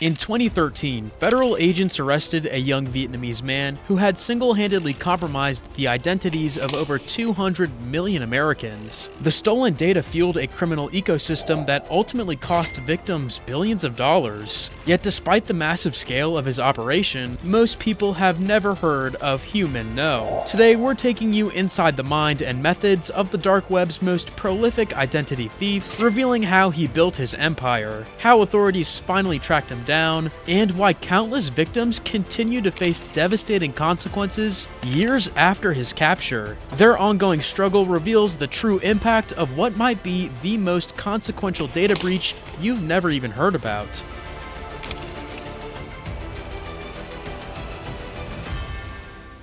In 2013, federal agents arrested a young Vietnamese man who had single-handedly compromised the identities of over 200 million Americans. The stolen data fueled a criminal ecosystem that ultimately cost victims billions of dollars. Yet despite the massive scale of his operation, most people have never heard of Hieu Minh Ngo. Today, we're taking you inside the mind and methods of the dark web's most prolific identity thief, revealing how he built his empire, how authorities finally tracked him down, and why countless victims continue to face devastating consequences years after his capture. Their ongoing struggle reveals the true impact of what might be the most consequential data breach you've never even heard about.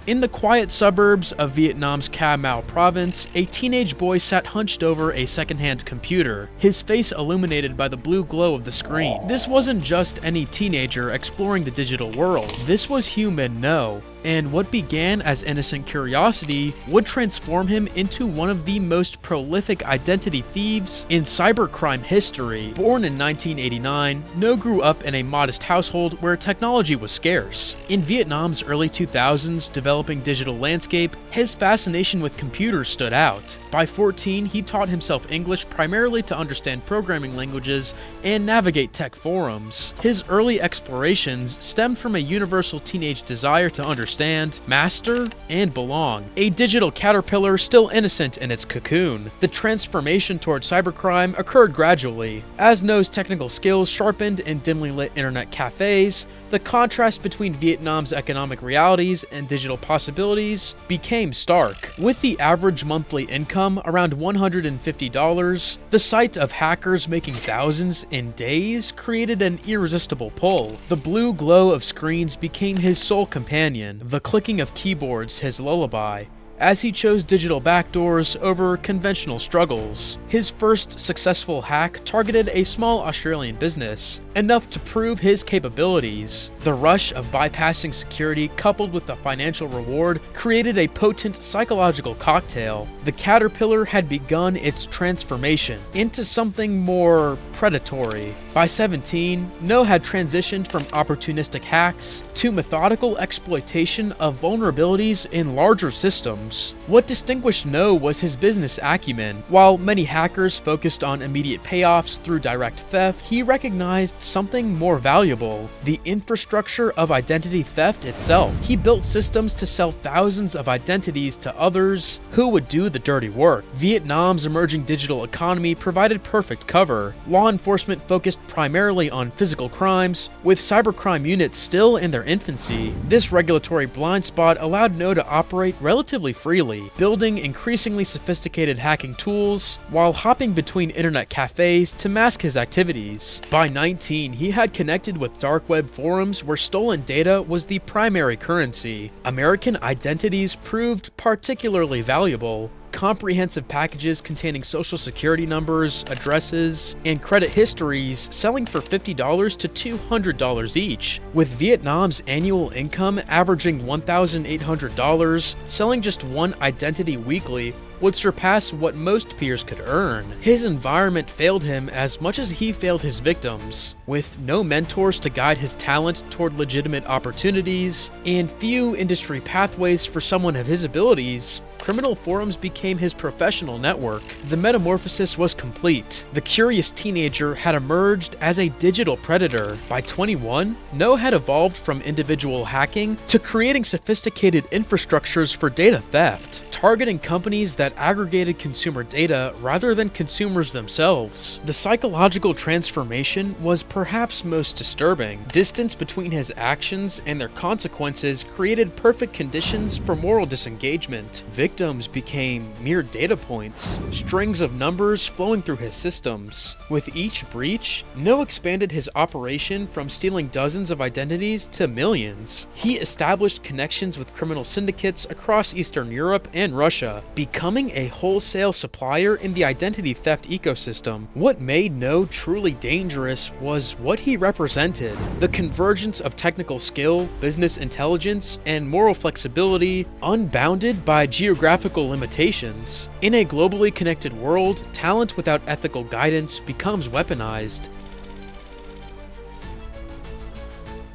In the quiet suburbs of Vietnam's Cà Mau province, a teenage boy sat hunched over a secondhand computer, his face illuminated by the blue glow of the screen. This wasn't just any teenager exploring the digital world. This was Hieu Minh Ngo, and what began as innocent curiosity would transform him into one of the most prolific identity thieves in cybercrime history. Born in 1989, Ngo grew up in a modest household where technology was scarce. In Vietnam's early 2000s developing digital landscape, his fascination with computers stood out. By 14, he taught himself English primarily to understand programming languages and navigate tech forums. His early explorations stemmed from a universal teenage desire to understand, master, and belong. A digital caterpillar still innocent in its cocoon. The transformation toward cybercrime occurred gradually. As Ngo's technical skills sharpened in dimly lit internet cafes, the contrast between Vietnam's economic realities and digital possibilities became stark. With the average monthly income around $150, the sight of hackers making thousands in days created an irresistible pull. The blue glow of screens became his sole companion, the clicking of keyboards his lullaby, as he chose digital backdoors over conventional struggles. His first successful hack targeted a small Australian business, enough to prove his capabilities. The rush of bypassing security coupled with the financial reward created a potent psychological cocktail. The caterpillar had begun its transformation into something more predatory. By 17, Ngo had transitioned from opportunistic hacks to methodical exploitation of vulnerabilities in larger systems. What distinguished Ngo was his business acumen. While many hackers focused on immediate payoffs through direct theft, he recognized something more valuable: the infrastructure of identity theft itself. He built systems to sell thousands of identities to others who would do the dirty work. Vietnam's emerging digital economy provided perfect cover. Law enforcement focused primarily on physical crimes, with cybercrime units still in their infancy. This regulatory blind spot allowed Ngo to operate relatively freely, building increasingly sophisticated hacking tools while hopping between internet cafes to mask his activities. By 19, he had connected with dark web forums where stolen data was the primary currency. American identities proved particularly valuable. Comprehensive packages containing social security numbers, addresses, and credit histories selling for $50 to $200 each. With Vietnam's annual income averaging $1,800, selling just one identity weekly would surpass what most peers could earn. His environment failed him as much as he failed his victims. With no mentors to guide his talent toward legitimate opportunities, and few industry pathways for someone of his abilities, criminal forums became his professional network. The metamorphosis was complete. The curious teenager had emerged as a digital predator. By 21, Ngo had evolved from individual hacking to creating sophisticated infrastructures for data theft, targeting companies that aggregated consumer data rather than consumers themselves. The psychological transformation was perhaps most disturbing. Distance between his actions and their consequences created perfect conditions for moral disengagement. Victims became mere data points, strings of numbers flowing through his systems. With each breach, Ngo expanded his operation from stealing dozens of identities to millions. He established connections with criminal syndicates across Eastern Europe and Russia, becoming a wholesale supplier in the identity theft ecosystem. What made Ngo truly dangerous was what he represented: the convergence of technical skill, business intelligence, and moral flexibility, unbounded by geographical limitations. In a globally connected world, talent without ethical guidance becomes weaponized.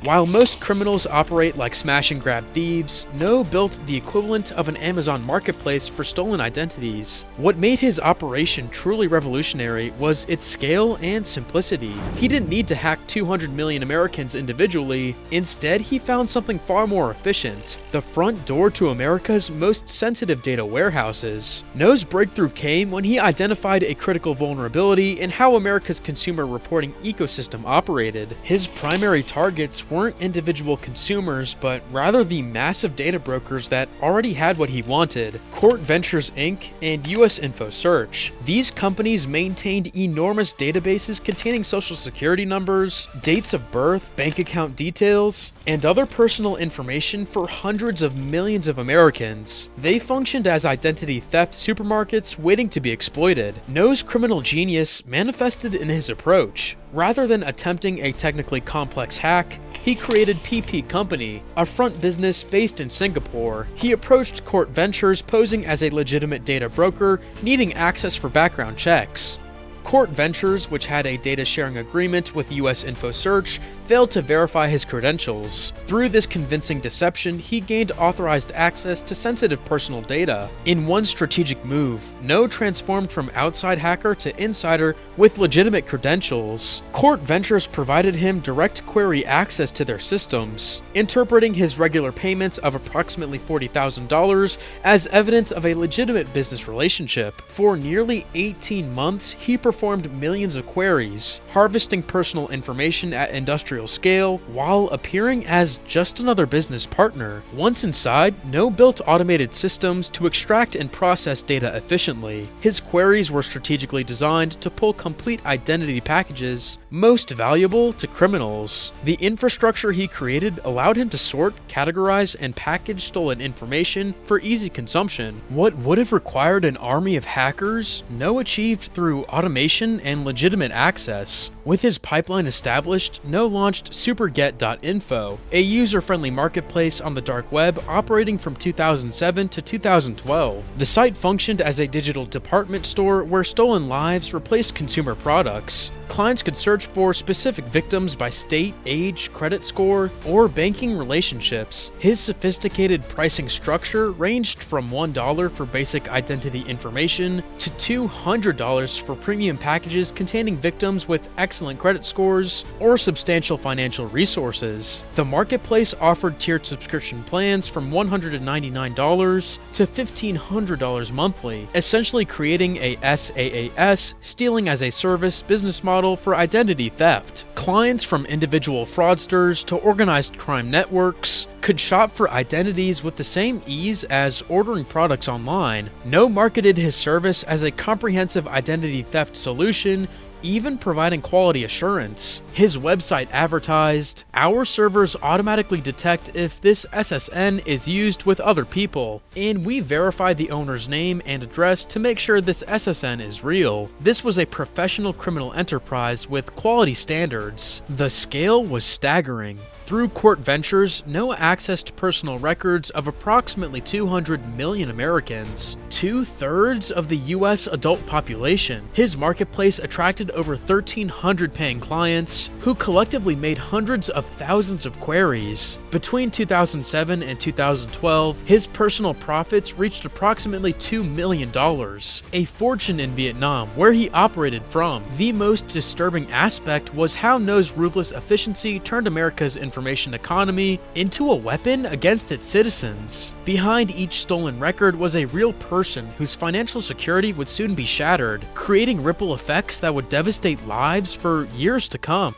While most criminals operate like smash-and-grab thieves, Ngo built the equivalent of an Amazon marketplace for stolen identities. What made his operation truly revolutionary was its scale and simplicity. He didn't need to hack 200 million Americans individually. Instead, he found something far more efficient: the front door to America's most sensitive data warehouses. Ngo's breakthrough came when he identified a critical vulnerability in how America's consumer reporting ecosystem operated. His primary targets weren't individual consumers, but rather the massive data brokers that already had what he wanted: Court Ventures Inc. and US Info Search. These companies maintained enormous databases containing social security numbers, dates of birth, bank account details, and other personal information for hundreds of millions of Americans. They functioned as identity theft supermarkets waiting to be exploited. Ngo's criminal genius manifested in his approach. Rather than attempting a technically complex hack, he created PP Company, a front business based in Singapore. He approached Court Ventures posing as a legitimate data broker, needing access for background checks. Court Ventures, which had a data sharing agreement with US Info Search, failed to verify his credentials. Through this convincing deception, he gained authorized access to sensitive personal data. In one strategic move, Ngo transformed from outside hacker to insider with legitimate credentials. Court Ventures provided him direct query access to their systems, interpreting his regular payments of approximately $40,000 as evidence of a legitimate business relationship. For nearly 18 months, he performed millions of queries, harvesting personal information at industrial scale while appearing as just another business partner. Once inside, Ngo built automated systems to extract and process data efficiently. His queries were strategically designed to pull complete identity packages, most valuable to criminals. The infrastructure he created allowed him to sort, categorize, and package stolen information for easy consumption. What would have required an army of hackers, Ngo achieved through automation and legitimate access. With his pipeline established, Ngo launched Superget.info, a user-friendly marketplace on the dark web operating from 2007 to 2012. The site functioned as a digital department store where stolen lives replaced consumer products. Clients could search for specific victims by state, age, credit score, or banking relationships. His sophisticated pricing structure ranged from $1 for basic identity information to $200 for premium packages containing victims with excellent credit scores or substantial financial resources. The marketplace offered tiered subscription plans from $199 to $1,500 monthly, essentially creating a SaaS, stealing as a service business model for identity theft. Clients from individual fraudsters to organized crime networks could shop for identities with the same ease as ordering products online. Ngo marketed his service as a comprehensive identity theft solution, even providing quality assurance. His website advertised, "Our servers automatically detect if this SSN is used with other people, and we verify the owner's name and address to make sure this SSN is real." This was a professional criminal enterprise with quality standards. The scale was staggering. Through Court Ventures, Ngo accessed personal records of approximately 200 million Americans, 2/3 of the US adult population. His marketplace attracted over 1,300 paying clients, who collectively made hundreds of thousands of queries. Between 2007 and 2012, his personal profits reached approximately $2 million, a fortune in Vietnam, where he operated from. The most disturbing aspect was how Ngo's ruthless efficiency turned America's information economy into a weapon against its citizens. Behind each stolen record was a real person whose financial security would soon be shattered, creating ripple effects that would devastate lives for years to come.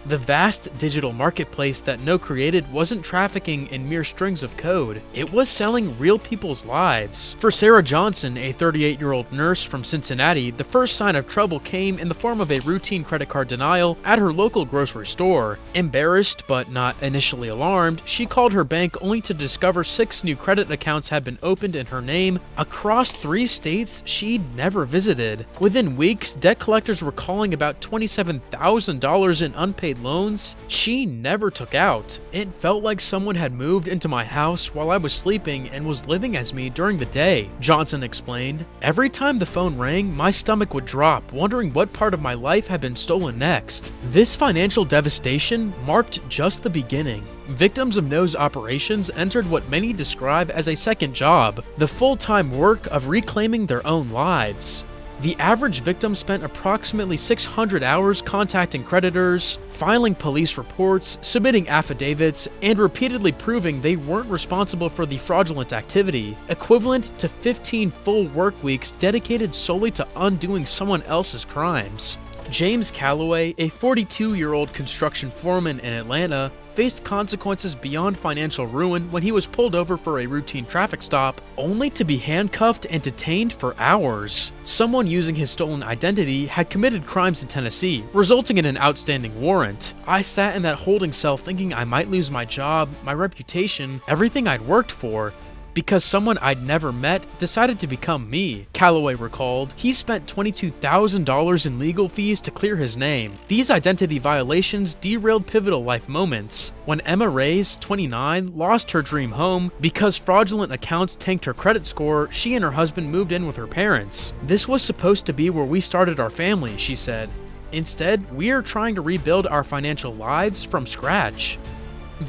The vast digital marketplace that Ngo created wasn't trafficking in mere strings of code. It was selling real people's lives. For Sarah Johnson, a 38-year-old nurse from Cincinnati, the first sign of trouble came in the form of a routine credit card denial at her local grocery store. Embarrassed but not initially alarmed, she called her bank only to discover 6 new credit accounts had been opened in her name across 3 states she'd never visited. Within weeks, debt collectors were calling about $27,000 in unpaid rate loans she never took out. It felt like someone had moved into my house while I was sleeping and was living as me during the day, Johnson explained. Every time the phone rang, my stomach would drop, wondering what part of my life had been stolen next. This financial devastation marked just the beginning. Victims of Ngo's operations entered what many describe as a second job, the full-time work of reclaiming their own lives. The average victim spent approximately 600 hours contacting creditors, filing police reports, submitting affidavits, and repeatedly proving they weren't responsible for the fraudulent activity, equivalent to 15 full work weeks dedicated solely to undoing someone else's crimes. James Calloway, a 42-year-old construction foreman in Atlanta, faced consequences beyond financial ruin when he was pulled over for a routine traffic stop, only to be handcuffed and detained for hours. Someone using his stolen identity had committed crimes in Tennessee, resulting in an outstanding warrant. I sat in that holding cell thinking I might lose my job, my reputation, everything I'd worked for, because someone I'd never met decided to become me, Calloway recalled. He spent $22,000 in legal fees to clear his name. These identity violations derailed pivotal life moments. When Emma Reyes, 29, lost her dream home because fraudulent accounts tanked her credit score, she and her husband moved in with her parents. This was supposed to be where we started our family, she said. Instead, we are trying to rebuild our financial lives from scratch.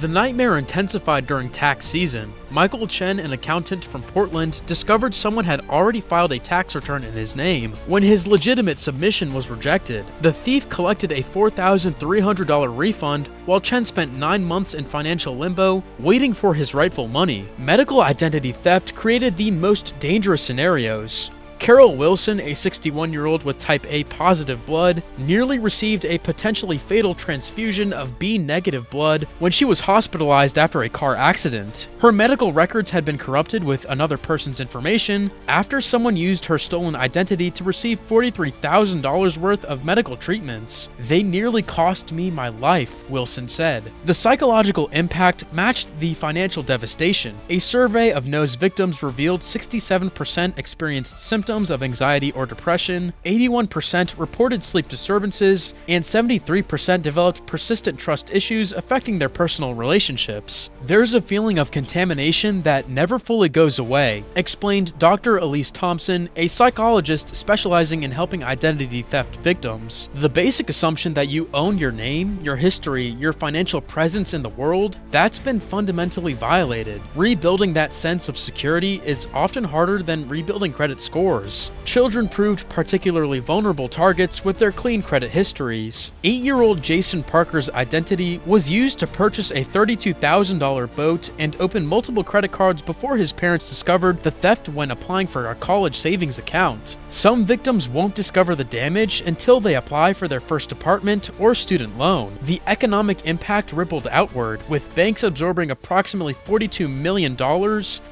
The nightmare intensified during tax season. Michael Chen, an accountant from Portland, discovered someone had already filed a tax return in his name when his legitimate submission was rejected. The thief collected a $4,300 refund while Chen spent 9 months in financial limbo, waiting for his rightful money. Medical identity theft created the most dangerous scenarios. Carol Wilson, a 61-year-old with type A positive blood, nearly received a potentially fatal transfusion of B negative blood when she was hospitalized after a car accident. Her medical records had been corrupted with another person's information after someone used her stolen identity to receive $43,000 worth of medical treatments. They nearly cost me my life, Wilson said. The psychological impact matched the financial devastation. A survey of Ngo's victims revealed 67% experienced symptoms of anxiety or depression, 81% reported sleep disturbances, and 73% developed persistent trust issues affecting their personal relationships. There's a feeling of contamination that never fully goes away, explained Dr. Elise Thompson, a psychologist specializing in helping identity theft victims. The basic assumption that you own your name, your history, your financial presence in the world, that's been fundamentally violated. Rebuilding that sense of security is often harder than rebuilding credit scores. Children proved particularly vulnerable targets with their clean credit histories. 8-year-old Jason Parker's identity was used to purchase a $32,000 boat and open multiple credit cards before his parents discovered the theft when applying for a college savings account. Some victims won't discover the damage until they apply for their first apartment or student loan. The economic impact rippled outward, with banks absorbing approximately $42 million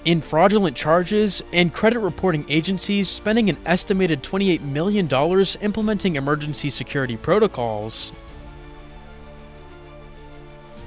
in fraudulent charges and credit reporting agencies spending an estimated $28 million implementing emergency security protocols.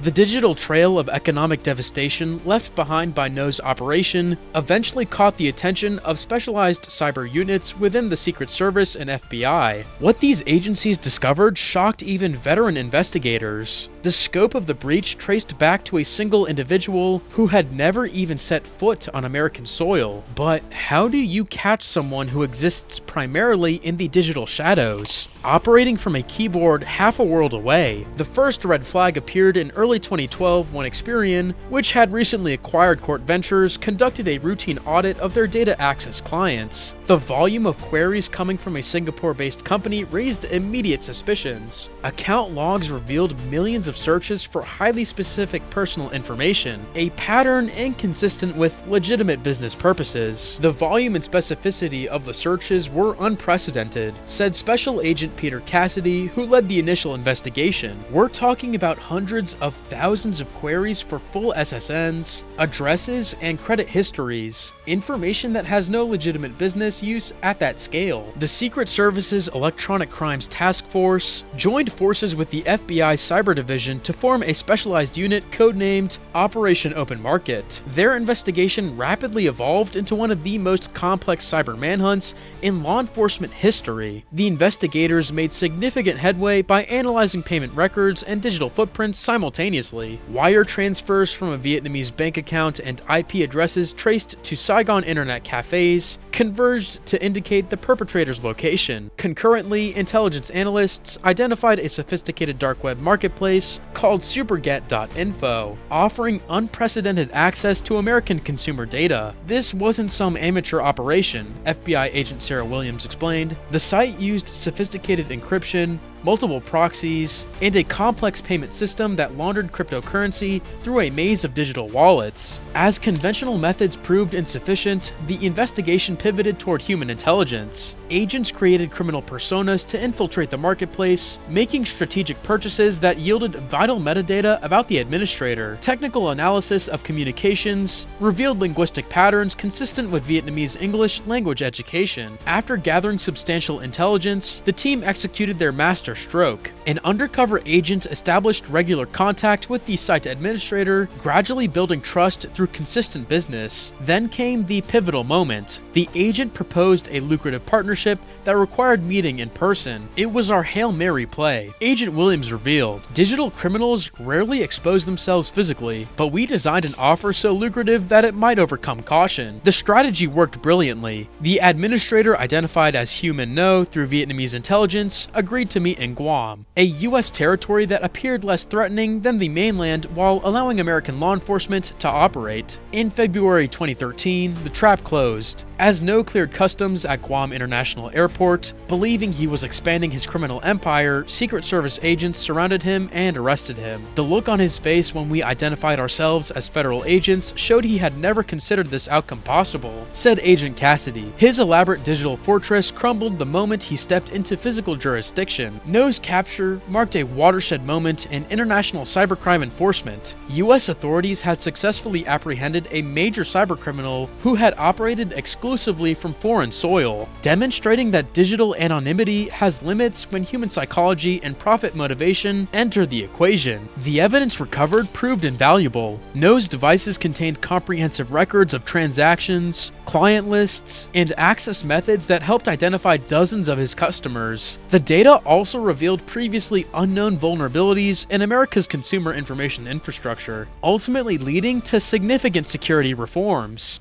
The digital trail of economic devastation left behind by Ngo's operation eventually caught the attention of specialized cyber units within the Secret Service and FBI. What these agencies discovered shocked even veteran investigators. The scope of the breach traced back to a single individual who had never even set foot on American soil. But how do you catch someone who exists primarily in the digital shadows, operating from a keyboard half a world away? The first red flag appeared in early 2012 when Experian, which had recently acquired Court Ventures, conducted a routine audit of their data access clients. The volume of queries coming from a Singapore-based company raised immediate suspicions. Account logs revealed millions of searches for highly specific personal information, a pattern inconsistent with legitimate business purposes. The volume and specificity of the searches were unprecedented, said Special Agent Peter Cassidy, who led the initial investigation. We're talking about hundreds of thousands of queries for full SSNs, addresses, and credit histories, information that has no legitimate business use at that scale. The Secret Service's Electronic Crimes Task Force joined forces with the FBI Cyber Division to form a specialized unit codenamed Operation Open Market. Their investigation rapidly evolved into one of the most complex cyber manhunts in law enforcement history. The investigators made significant headway by analyzing payment records and digital footprints simultaneously. Wire transfers from a Vietnamese bank account and IP addresses traced to Saigon internet cafes converged to indicate the perpetrator's location. Concurrently, intelligence analysts identified a sophisticated dark web marketplace called superget.info, offering unprecedented access to American consumer data. This wasn't some amateur operation, FBI agent Sarah Williams explained. The site used sophisticated encryption, multiple proxies, and a complex payment system that laundered cryptocurrency through a maze of digital wallets. As conventional methods proved insufficient, the investigation pivoted toward human intelligence. Agents created criminal personas to infiltrate the marketplace, making strategic purchases that yielded vital metadata about the administrator. Technical analysis of communications revealed linguistic patterns consistent with Vietnamese English language education. After gathering substantial intelligence, the team executed their master stroke. An undercover agent established regular contact with the site administrator, gradually building trust through consistent business. Then came the pivotal moment. The agent proposed a lucrative partnership that required meeting in person. It was our Hail Mary play. Agent Williams revealed, "Digital criminals rarely expose themselves physically, but we designed an offer so lucrative that it might overcome caution." The strategy worked brilliantly. The administrator, identified as Hieu Minh Ngo through Vietnamese intelligence, agreed to meet in Guam, a U.S. territory that appeared less threatening than the mainland while allowing American law enforcement to operate. In February 2013, the trap closed. As Ngo cleared customs at Guam International Airport, believing he was expanding his criminal empire, Secret Service agents surrounded him and arrested him. The look on his face when we identified ourselves as federal agents showed he had never considered this outcome possible, said Agent Cassidy. His elaborate digital fortress crumbled the moment he stepped into physical jurisdiction. Ngo's capture marked a watershed moment in international cybercrime enforcement. U.S. authorities had successfully apprehended a major cybercriminal who had operated exclusively from foreign soil, demonstrating that digital anonymity has limits when human psychology and profit motivation enter the equation. The evidence recovered proved invaluable. Ngo's devices contained comprehensive records of transactions, client lists, and access methods that helped identify dozens of his customers. The data also revealed previously unknown vulnerabilities in America's consumer information infrastructure, ultimately leading to significant security reforms.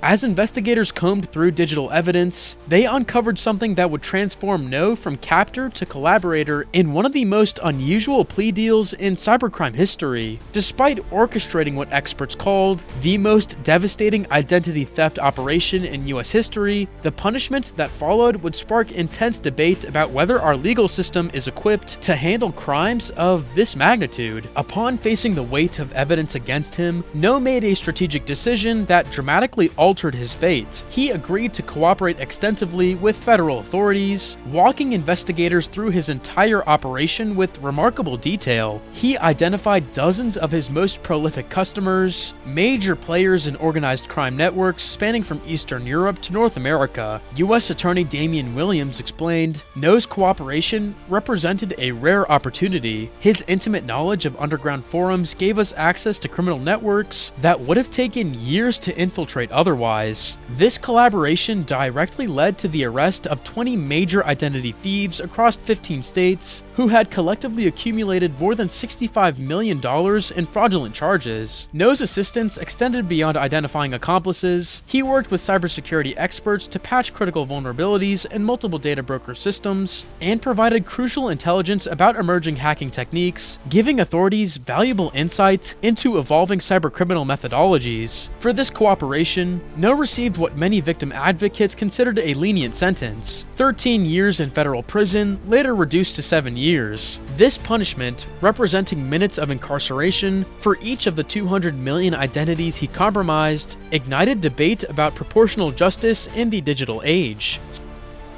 As investigators combed through digital evidence, they uncovered something that would transform Ngo from captor to collaborator in one of the most unusual plea deals in cybercrime history. Despite orchestrating what experts called the most devastating identity theft operation in US history, the punishment that followed would spark intense debate about whether our legal system is equipped to handle crimes of this magnitude. Upon facing the weight of evidence against him, Ngo made a strategic decision that dramatically altered his fate. He agreed to cooperate extensively with federal authorities, walking investigators through his entire operation with remarkable detail. He identified dozens of his most prolific customers, major players in organized crime networks spanning from Eastern Europe to North America. U.S. Attorney Damian Williams explained, Ngo's cooperation represented a rare opportunity. His intimate knowledge of underground forums gave us access to criminal networks that would have taken years to infiltrate otherwise. This collaboration directly led to the arrest of 20 major identity thieves across 15 states who had collectively accumulated more than $65 million in fraudulent charges. Ngo's assistance extended beyond identifying accomplices. He worked with cybersecurity experts to patch critical vulnerabilities in multiple data broker systems and provided crucial intelligence about emerging hacking techniques, giving authorities valuable insight into evolving cybercriminal methodologies. For this cooperation, Ngo received what many victim advocates considered a lenient sentence, 13 years in federal prison, later reduced to 7 years. This punishment, representing minutes of incarceration for each of the 200 million identities he compromised, ignited debate about proportional justice in the digital age.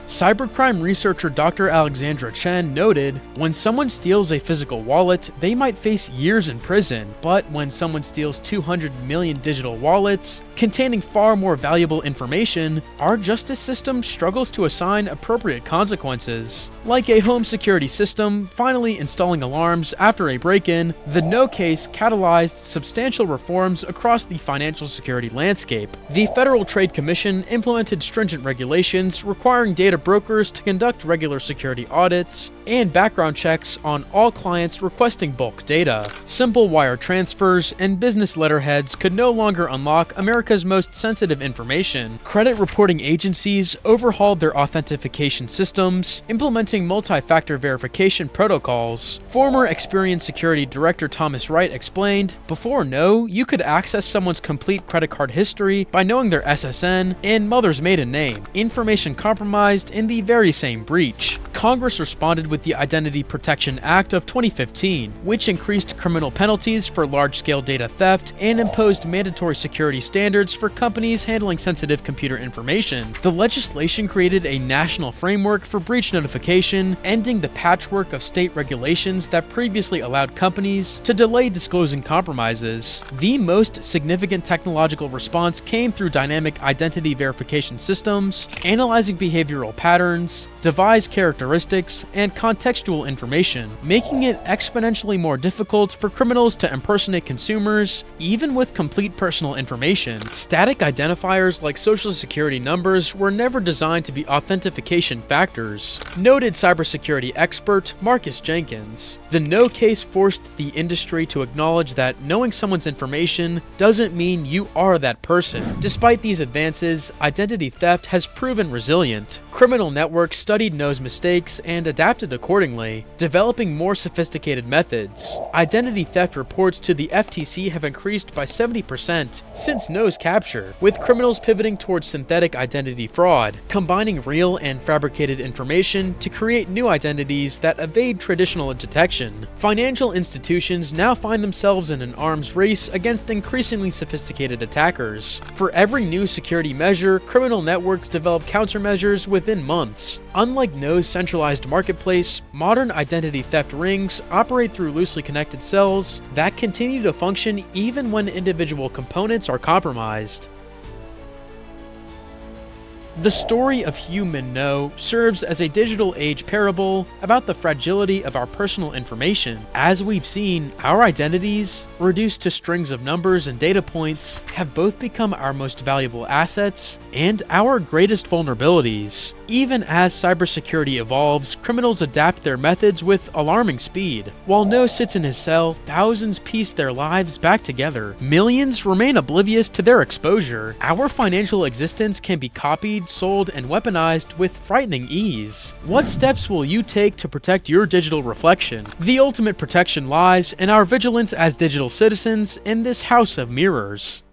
Cybercrime researcher Dr. Alexandra Chen noted, when someone steals a physical wallet, they might face years in prison, but when someone steals 200 million digital wallets containing far more valuable information, our justice system struggles to assign appropriate consequences. Like a home security system finally installing alarms after a break-in, the No case catalyzed substantial reforms across the financial security landscape. The Federal Trade Commission implemented stringent regulations requiring data brokers to conduct regular security audits and background checks on all clients requesting bulk data. Simple wire transfers and business letterheads could no longer unlock America's most sensitive information. Credit reporting agencies overhauled their authentication systems, implementing multi-factor verification protocols. Former Experian Security Director Thomas Wright explained, "Before No, you could access someone's complete credit card history by knowing their SSN and mother's maiden name, information compromised in the very same breach." Congress responded with the Identity Protection Act of 2015, which increased criminal penalties for large-scale data theft and imposed mandatory security standards for companies handling sensitive computer information. The legislation created a national framework for breach notification, ending the patchwork of state regulations that previously allowed companies to delay disclosing compromises. The most significant technological response came through dynamic identity verification systems, analyzing behavioral patterns, device characteristics, and contextual information, making it exponentially more difficult for criminals to impersonate consumers, even with complete personal information. Static identifiers like social security numbers were never designed to be authentication factors, noted cybersecurity expert Marcus Jenkins. The No case forced the industry to acknowledge that knowing someone's information doesn't mean you are that person. Despite these advances, identity theft has proven resilient. Criminal networks studied No's mistakes and adapted accordingly, developing more sophisticated methods. Identity theft reports to the FTC have increased by 70% since No's capture, with criminals pivoting towards synthetic identity fraud, combining real and fabricated information to create new identities that evade traditional detection. Financial institutions now find themselves in an arms race against increasingly sophisticated attackers. For every new security measure, criminal networks develop countermeasures within months. Unlike No's centralized marketplace, modern identity theft rings operate through loosely connected cells that continue to function even when individual components are compromised. The story of Hieu Minh Ngo serves as a digital age parable about the fragility of our personal information. As we've seen, our identities, reduced to strings of numbers and data points, have both become our most valuable assets and our greatest vulnerabilities. Even as cybersecurity evolves, criminals adapt their methods with alarming speed. While No sits in his cell, thousands piece their lives back together. Millions remain oblivious to their exposure. Our financial existence can be copied, sold, and weaponized with frightening ease. What steps will you take to protect your digital reflection? The ultimate protection lies in our vigilance as digital citizens in this house of mirrors.